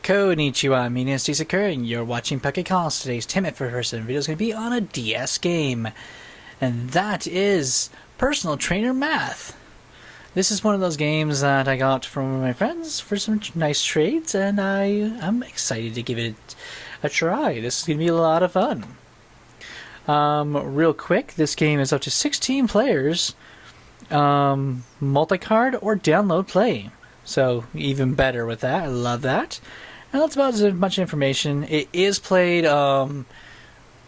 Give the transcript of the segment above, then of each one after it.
Konnichiwa, my name is Tisakura, and you're watching PokeCast. Today's 10-minute first-person video is going to be on a DS game, and that is Personal Trainer Math. This is one of those games that I got from one of my friends for some nice trades, and I'm excited to give it a try. This is going to be a lot of fun. Real quick, this game is up to 16 players, multi-card or download play. So even better with that. I love that. And that's about as much information. It is played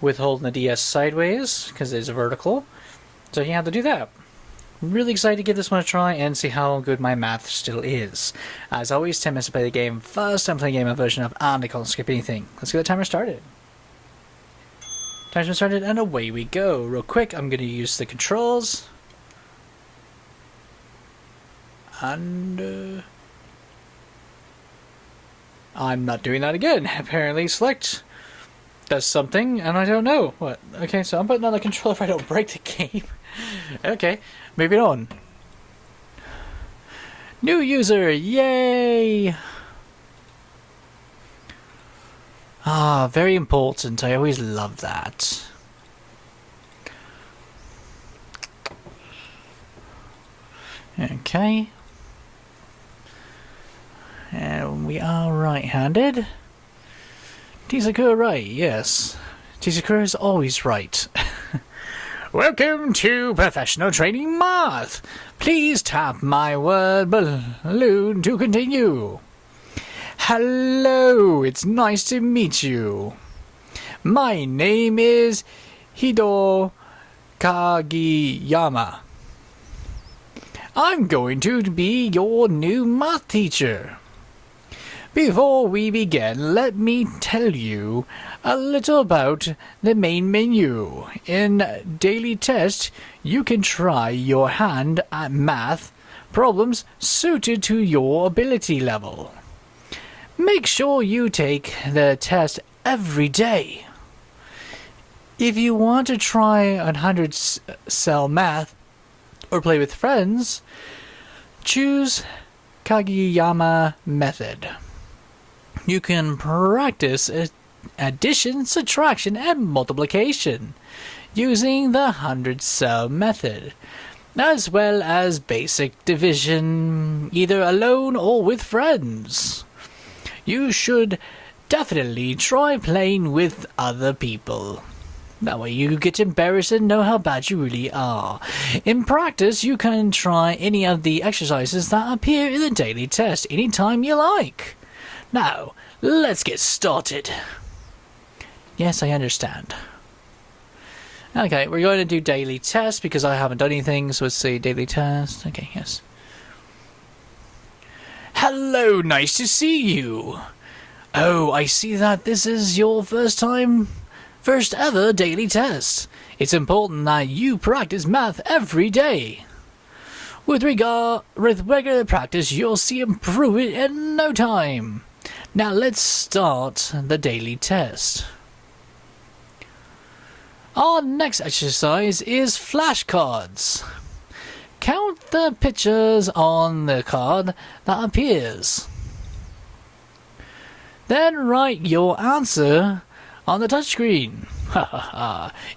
with holding the DS sideways because it's vertical. So you have to do that. I'm really excited to give this one a try and see how good my math still is. As always, 10 minutes to play the game. First, I'm playing a game version of and I can't skip anything. Let's get the timer started. Timer's been started and away we go. Real quick, I'm going to use the controls. And I'm not doing that again. Apparently select does something and I don't know what. Okay, so I'm putting on the controller if I don't break the game. Okay, moving on. New user, yay! Ah, very important. I always love that. Okay. And we are right-handed. Tisakura right, yes. Tisakura is always right. Welcome to Professional Training Math. Please tap my word balloon to continue. Hello, it's nice to meet you. My name is Hideo Kagiyama. I'm going to be your new math teacher. Before we begin, let me tell you a little about the main menu. In Daily Test, you can try your hand at math problems suited to your ability level. Make sure you take the test every day. If you want to try 100-cell math or play with friends, choose Kagiyama method. You can practice addition, subtraction, and multiplication using the 100-cell method, as well as basic division, either alone or with friends. You should definitely try playing with other people. That way you get embarrassed and know how bad you really are. In practice, you can try any of the exercises that appear in the daily test anytime you like. Now, let's get started. Yes, I understand. Okay, we're going to do daily test because I haven't done anything, so let's say daily test. Okay, yes. Hello, nice to see you. Oh, I see that this is your first ever daily test. It's important that you practice math every day. With regular practice, you'll see improvement in no time. Now let's start the daily test. Our next exercise is flashcards. Count the pictures on the card that appears. Then write your answer on the touchscreen.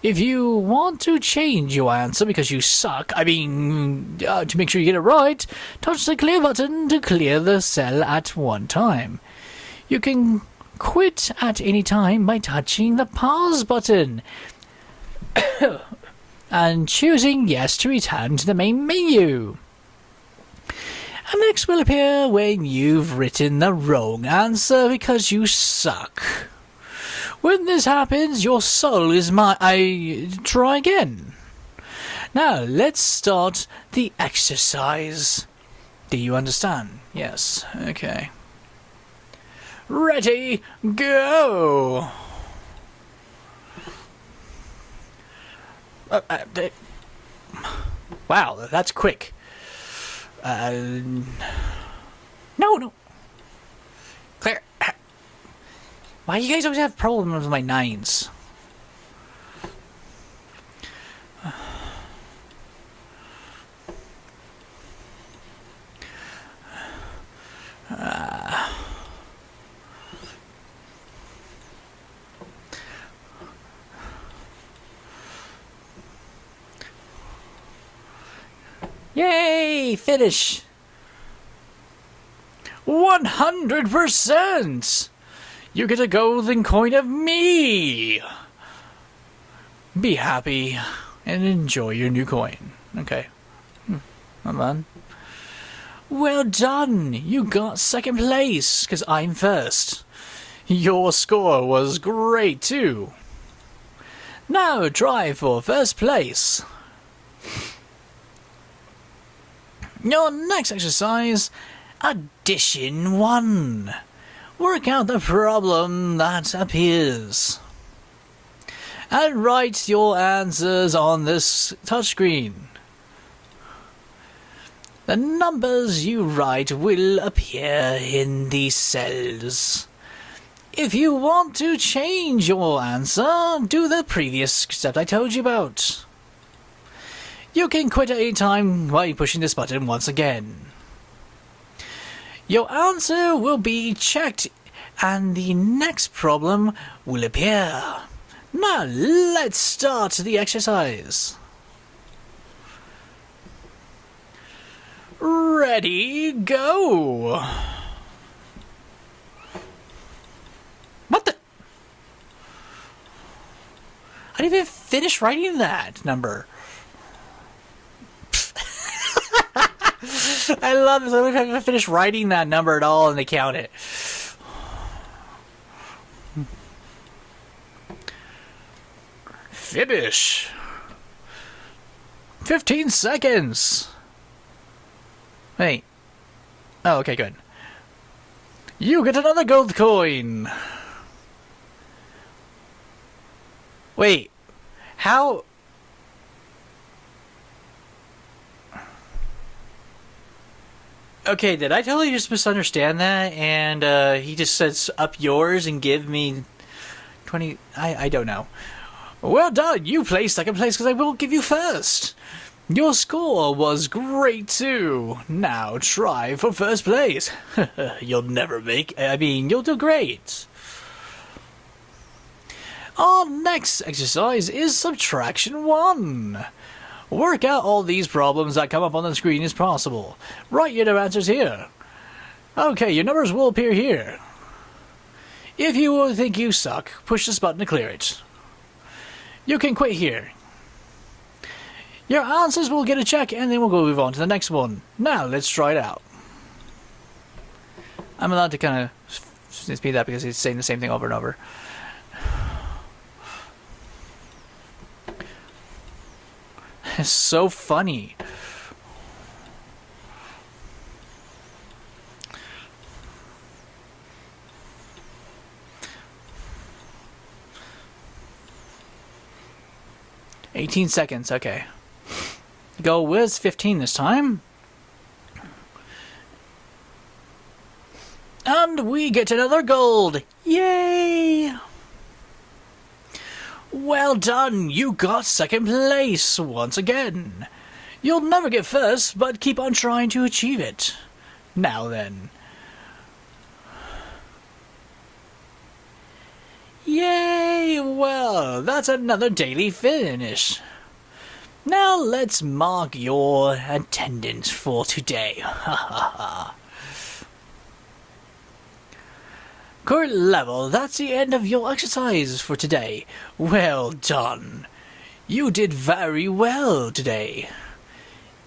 If you want to change your answer because you suck, to make sure you get it right, touch the clear button to clear the cell at one time. You can quit at any time by touching the pause button and choosing yes to return to the main menu. And next will appear when you've written the wrong answer because you suck. When this happens, your soul is try again. Now, let's start the exercise. Do you understand? Yes. Okay. Ready, go! Wow, that's quick. No. Claire. Why do you guys always have problems with my nines? Yay! Finish! 100%! You get a golden coin of me! Be happy and enjoy your new coin. Okay. Come on. Well done! You got second place, because I'm first. Your score was great too. Now try for first place. Your next exercise, Addition 1. Work out the problem that appears. And write your answers on this touchscreen. The numbers you write will appear in these cells. If you want to change your answer, do the previous step I told you about. You can quit at any time by pushing this button once again. Your answer will be checked and the next problem will appear. Now let's start the exercise. Ready, go! What the? I didn't even finish writing that number. I love this. I don't even finish writing that number at all and they count it. Finish. 15 seconds. Wait. Oh, okay, good. You get another gold coin. Wait. How? Okay, did I totally just misunderstand that? And he just says up yours and give me 20... I don't know. Well done, you placed second place because I will give you first. Your score was great too. Now try for first place. You'll never make... you'll do great. Our next exercise is Subtraction 1. Work out all these problems that come up on the screen as possible. Write your answers here. Okay, your numbers will appear here. If you think you suck, push this button to clear it. You can quit here. Your answers will get a check and then we'll go move on to the next one. Now, let's try it out. I'm allowed to kind of speed that because he's saying the same thing over and over. It's so funny. $18 seconds, okay. Go with 15 this time. And we get another gold. Yay! Well done, you got second place once again. You'll never get first, but keep on trying to achieve it. Now then. Yay! Well, that's another daily finish. Now let's mark your attendance for today. Ha ha ha. Current level, that's the end of your exercise for today. Well done. You did very well today.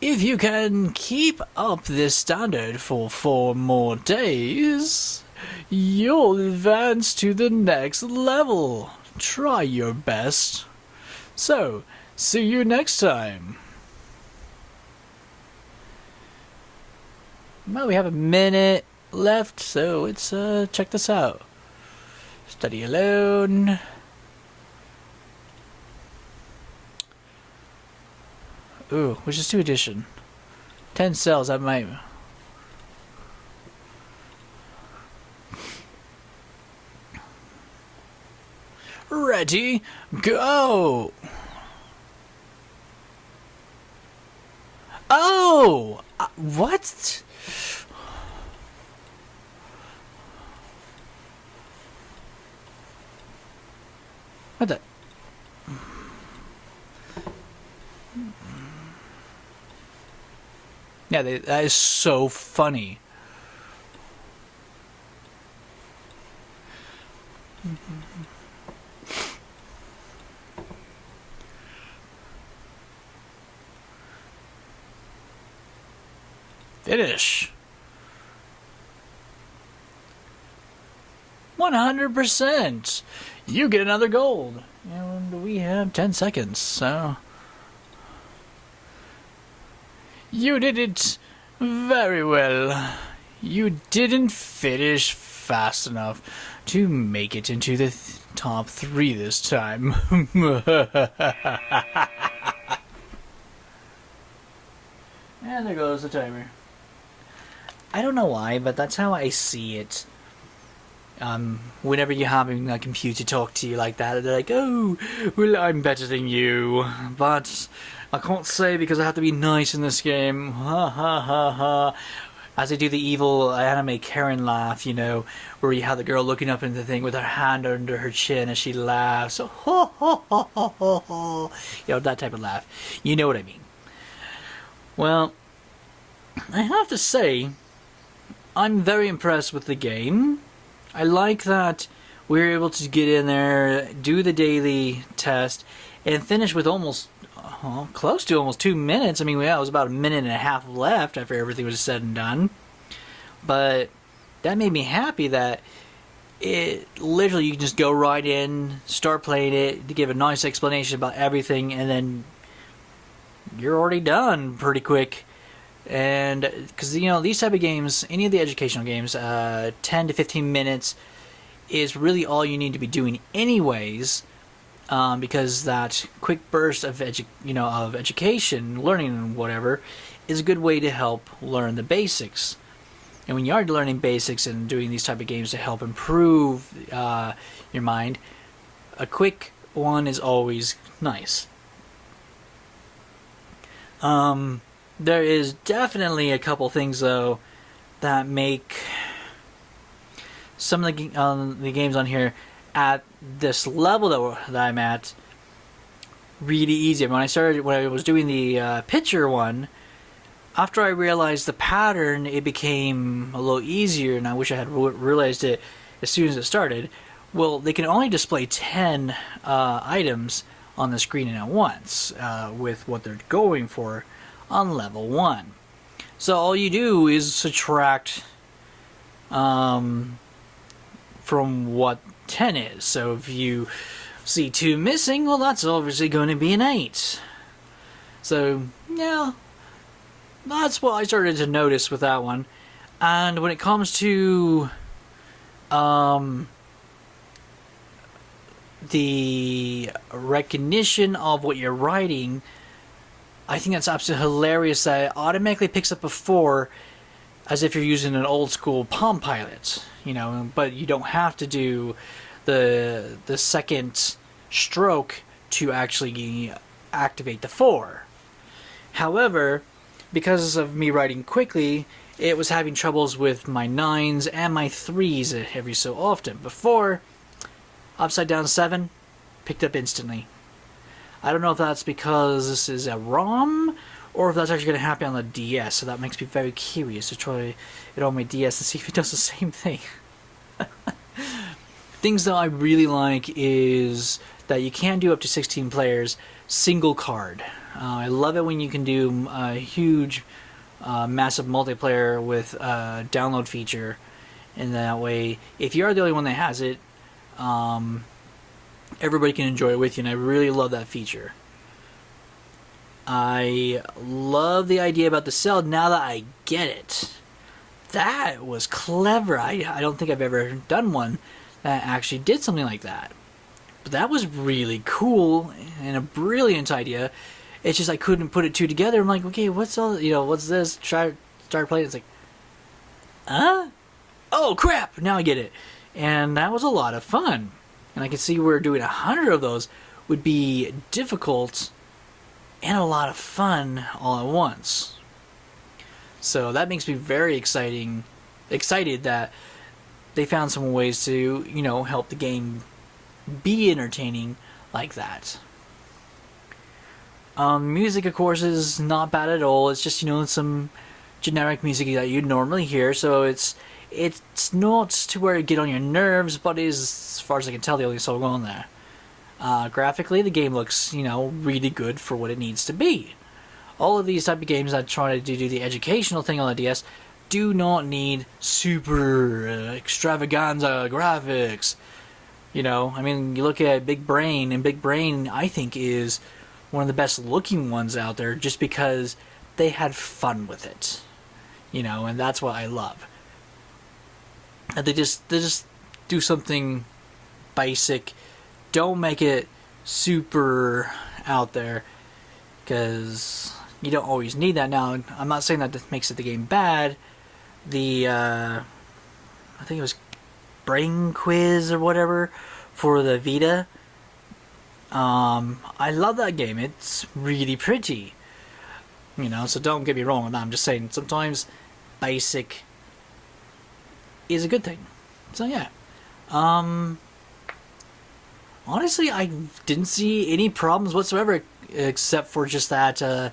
If you can keep up this standard for 4 more days, you'll advance to the next level. Try your best. So, see you next time. Well, we have a minute left, so let's check this out. Study alone. Ooh, which is 2 edition. 10 cells, I might... Ready, go! Oh! What? What the? Yeah, that is so funny. Finish. 100%. You get another gold. And we have 10 seconds, so... You did it very well. You didn't finish fast enough to make it into the top 3 this time. And there goes the timer. I don't know why, but that's how I see it. Whenever you're having a computer talk to you like that, they're like, oh, well, I'm better than you. But I can't say because I have to be nice in this game. Ha ha ha ha. As they do the evil anime Karen laugh, you know, where you have the girl looking up into the thing with her hand under her chin as she laughs. Ho ho ho ho ho ho. You know, that type of laugh. You know what I mean. Well, I have to say, I'm very impressed with the game. I like that we're able to get in there, do the daily test, and finish with almost, close to almost 2 minutes. I mean, yeah, it was about a minute and a half left after everything was said and done. But that made me happy that it literally, you can just go right in, start playing it, to give a nice explanation about everything, and then you're already done pretty quick. And because, you know, these type of games, any of the educational games, 10 to 15 minutes is really all you need to be doing anyways, because that quick burst of education, learning and whatever, is a good way to help learn the basics. And when you are learning basics and doing these type of games to help improve your mind, a quick one is always nice. There is definitely a couple things, though, that make some of the games on here at this level that I'm at really easy. When I was doing the picture one, after I realized the pattern, it became a little easier, and I wish I had realized it as soon as it started. Well, they can only display 10 items on the screen at once with what they're going for on level 1. So all you do is subtract from what 10 is. So if you see 2 missing, well, that's obviously going to be an 8. So yeah, that's what I started to notice with that one. And when it comes to the recognition of what you're writing, I think that's absolutely hilarious that it automatically picks up a 4 as if you're using an old school Palm Pilot, you know, but you don't have to do the second stroke to actually activate the 4. However, because of me writing quickly, it was having troubles with my 9s and my 3s every so often. Before, upside down 7 picked up instantly. I don't know if that's because this is a ROM or if that's actually going to happen on the DS, so that makes me very curious to try it on my DS and see if it does the same thing. Things that I really like is that you can do up to 16 players single card. I love it when you can do a huge, massive multiplayer with a download feature, and that way, if you are the only one that has it, everybody can enjoy it with you, and I really love that feature. I love the idea about the cell now that I get it. That was clever. I don't think I've ever done one that actually did something like that. But that was really cool and a brilliant idea. It's just I couldn't put it two together. I'm like, okay, what's this? Start playing. It's like, huh? Oh crap! Now I get it. And that was a lot of fun. And I can see where doing 100 of those would be difficult and a lot of fun all at once. So that makes me very excited that they found some ways to, help the game be entertaining like that. Music, of course, is not bad at all. It's just, some generic music that you normally hear, so it's not to where it get on your nerves, but is, as far as I can tell, the only song on there. Graphically, the game looks, really good for what it needs to be. All of these type of games that try to do the educational thing on the DS do not need super extravaganza graphics. You look at Big Brain, and Big Brain, I think, is one of the best looking ones out there just because they had fun with it. And that's what I love. And they just do something basic. Don't make it super out there, because you don't always need that. Now, I'm not saying that makes the game bad. I think it was Brain Quiz or whatever for the Vita. I love that game. It's really pretty. So don't get me wrong. I'm just saying sometimes basic is a good thing. So yeah. Honestly, I didn't see any problems whatsoever, except for just that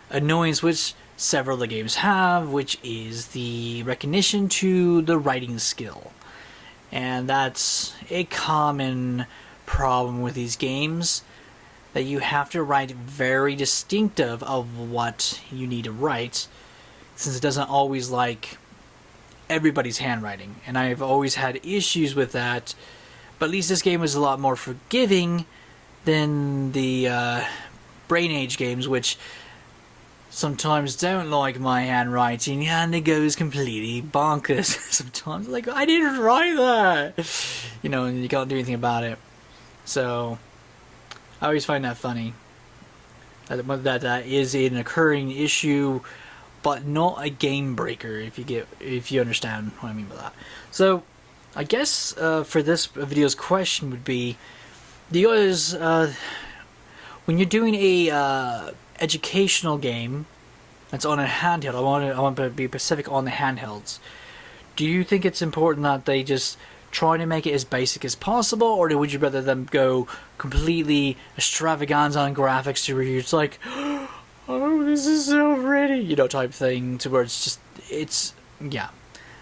annoyance which several of the games have, which is the recognition to the writing skill. And that's a common problem with these games, that you have to write very distinctive of what you need to write, since it doesn't always like everybody's handwriting. And I've always had issues with that. But at least this game was a lot more forgiving than the Brain Age games, which sometimes don't like my handwriting, and it goes completely bonkers. Sometimes, like, I didn't write that! And you can't do anything about it. So, I always find that funny. That is an occurring issue, but not a game breaker, if you understand what I mean by that. So, I guess for this video's question would be, do you guys, when you're doing a educational game that's on a handheld, I want to be specific on the handhelds, do you think it's important that they just try to make it as basic as possible, or would you rather them go completely extravaganza on graphics to where it's like, oh, this is so pretty, type thing, to where yeah.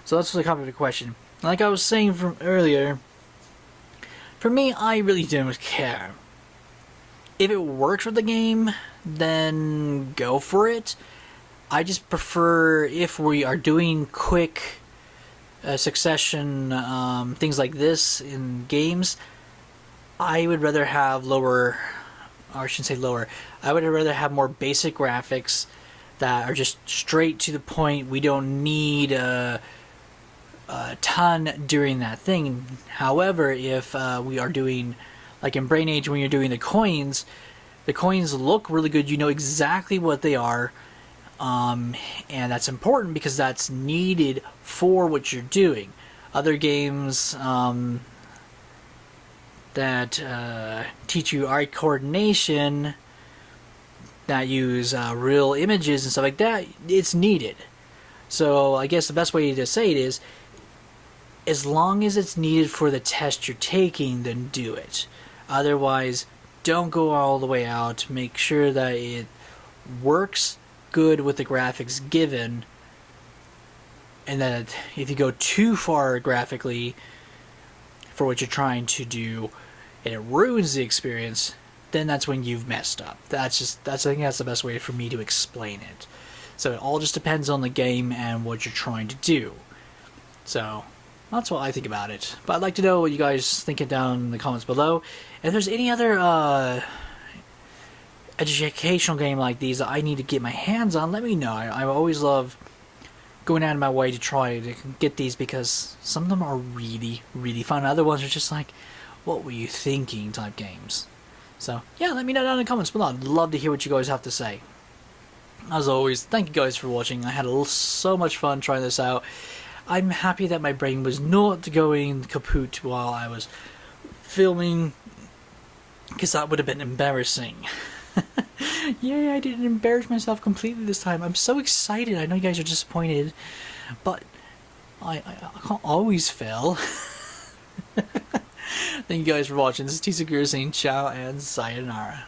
So that's the kind of the question. Like I was saying from earlier, for me, I really don't care. If it works with the game, then go for it. I just prefer, if we are doing quick succession things like this in games, I would rather have lower, or I shouldn't say lower, I would rather have more basic graphics that are just straight to the point. We don't need a ton during that thing. However, if we are doing, like in Brain Age, when you're doing the coins look really good. You know exactly what they are, and that's important because that's needed for what you're doing. Other games that teach you eye coordination, that use real images and stuff like that, it's needed. So I guess the best way to say it is, as long as it's needed for the test you're taking, then do it. Otherwise, don't go all the way out. Make sure that it works good with the graphics given, and that if you go too far graphically for what you're trying to do and it ruins the experience, then that's when you've messed up. I think that's the best way for me to explain it. So it all just depends on the game and what you're trying to do. So that's what I think about it. But I'd like to know what you guys think down in the comments below. If there's any other educational game like these that I need to get my hands on, let me know. I always love going out of my way to try to get these, because some of them are really, really fun. Other ones are just like, what were you thinking type games. So yeah, let me know down in the comments below. I'd love to hear what you guys have to say. As always, thank you guys for watching. I had so much fun trying this out. I'm happy that my brain was not going kaput while I was filming, because that would have been embarrassing. Yay, I didn't embarrass myself completely this time. I'm so excited. I know you guys are disappointed, but I can't always fail. Thank you guys for watching. This is T-Sakura saying ciao and sayonara.